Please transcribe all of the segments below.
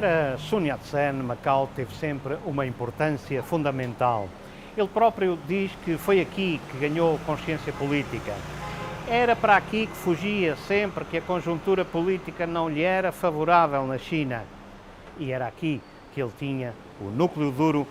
Para Sun Yat-sen, Macau teve sempre uma importância fundamental. Ele próprio diz que foi aqui que ganhou consciência política. Era para aqui que fugia sempre que a conjuntura política não lhe era favorável na China. E era aqui que ele tinha o núcleo duro.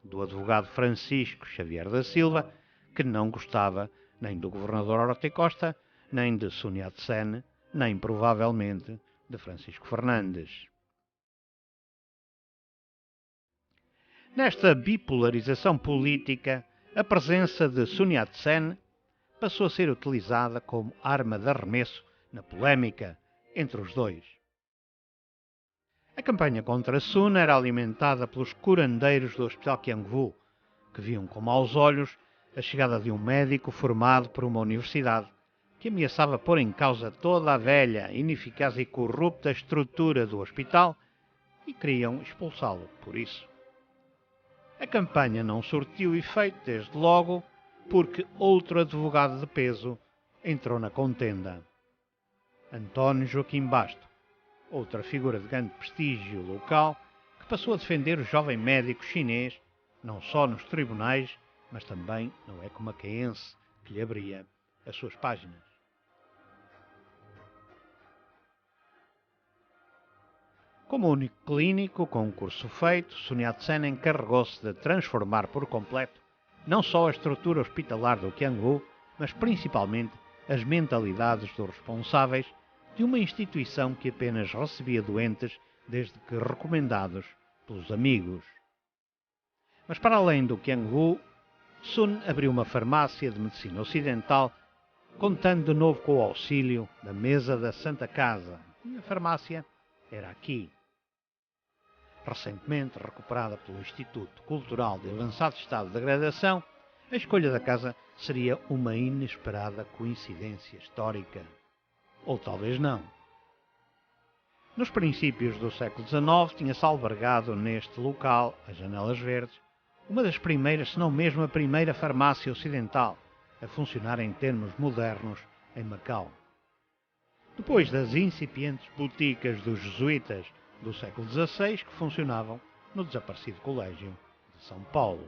Do advogado Francisco Xavier da Silva, que não gostava nem do governador Horta Costa, nem de Sun Yat-sen, nem provavelmente de Francisco Fernandes. Nesta bipolarização política, a presença de Sun Yat-sen passou a ser utilizada como arma de arremesso na polémica entre os dois. A campanha contra Sun era alimentada pelos curandeiros do Hospital Kyangwu, que viam com maus olhos a chegada de um médico formado por uma universidade que ameaçava pôr em causa toda a velha, ineficaz e corrupta estrutura do hospital e queriam expulsá-lo por isso. A campanha não surtiu efeito desde logo porque outro advogado de peso entrou na contenda. António Joaquim Basto, outra figura de grande prestígio local, que passou a defender o jovem médico chinês, não só nos tribunais, mas também no eco macaense que lhe abria as suas páginas. Como único clínico com um curso feito, Sun Yat-sen encarregou-se de transformar por completo não só a estrutura hospitalar do Qiangu, mas principalmente as mentalidades dos responsáveis de uma instituição que apenas recebia doentes desde que recomendados pelos amigos. Mas para além do Qiangu, Sun abriu uma farmácia de medicina ocidental, contando de novo com o auxílio da mesa da Santa Casa. E a farmácia era aqui. Recentemente recuperada pelo Instituto Cultural de avançado estado de degradação, a escolha da casa seria uma inesperada coincidência histórica. Ou talvez não. Nos princípios do século XIX tinha-se albergado neste local, as Janelas Verdes, uma das primeiras, se não mesmo a primeira farmácia ocidental a funcionar em termos modernos em Macau. Depois das incipientes boticas dos jesuítas do século XVI que funcionavam no desaparecido Colégio de São Paulo.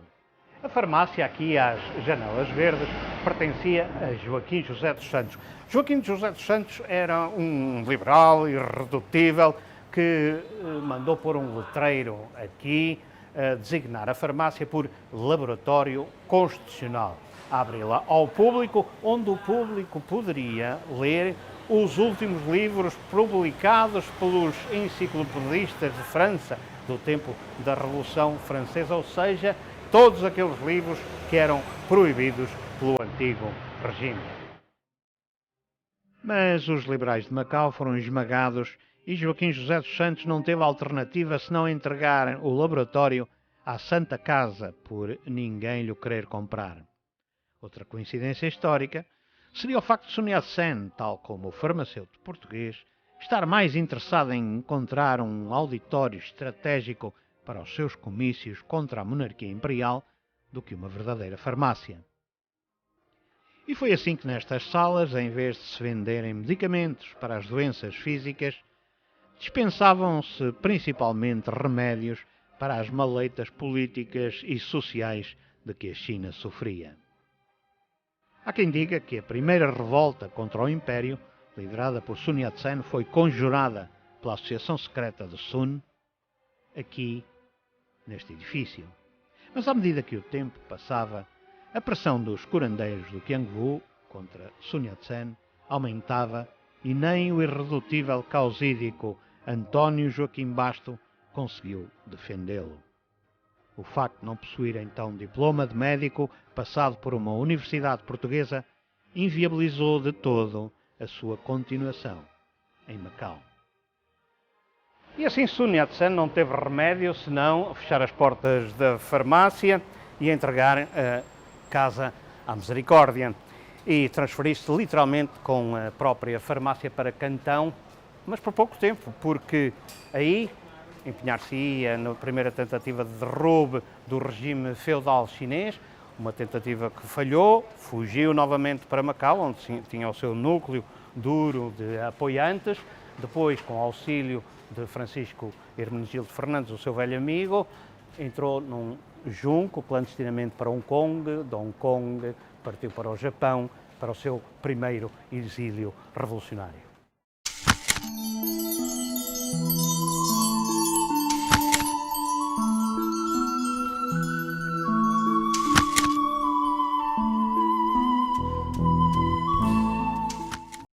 A farmácia aqui às Janelas Verdes pertencia a Joaquim José dos Santos. Joaquim José dos Santos era um liberal irredutível que mandou pôr um letreiro aqui a designar a farmácia por laboratório constitucional. Abri-la ao público, onde o público poderia ler os últimos livros publicados pelos enciclopedistas de França do tempo da Revolução Francesa, ou seja, todos aqueles livros que eram proibidos pelo antigo regime. Mas os liberais de Macau foram esmagados e Joaquim José dos Santos não teve alternativa senão entregar o laboratório à Santa Casa por ninguém lhe querer comprar. Outra coincidência histórica seria o facto de Sun Yat-sen, tal como o farmacêutico português, estar mais interessado em encontrar um auditório estratégico para os seus comícios contra a monarquia imperial do que uma verdadeira farmácia. E foi assim que nestas salas, em vez de se venderem medicamentos para as doenças físicas, dispensavam-se principalmente remédios para as maleitas políticas e sociais de que a China sofria. Há quem diga que a primeira revolta contra o Império, liderada por Sun Yat-sen, foi conjurada pela associação secreta de Sun, aqui, neste edifício. Mas à medida que o tempo passava, a pressão dos curandeiros do Qiangu contra Sun Yat-sen aumentava e nem o irredutível causídico António Joaquim Basto conseguiu defendê-lo. O facto de não possuir então diploma de médico passado por uma universidade portuguesa inviabilizou de todo a sua continuação em Macau. E assim Sun Yat-sen não teve remédio senão fechar as portas da farmácia e entregar a casa à misericórdia e transferir-se literalmente com a própria farmácia para Cantão, mas por pouco tempo, porque aí empenhar-se-ia na primeira tentativa de derrube do regime feudal chinês, uma tentativa que falhou, fugiu novamente para Macau, onde tinha o seu núcleo duro de apoiantes, depois, com o auxílio de Francisco Hermenegildo Fernandes, o seu velho amigo, entrou num junco clandestinamente para Hong Kong, de Hong Kong partiu para o Japão, para o seu primeiro exílio revolucionário.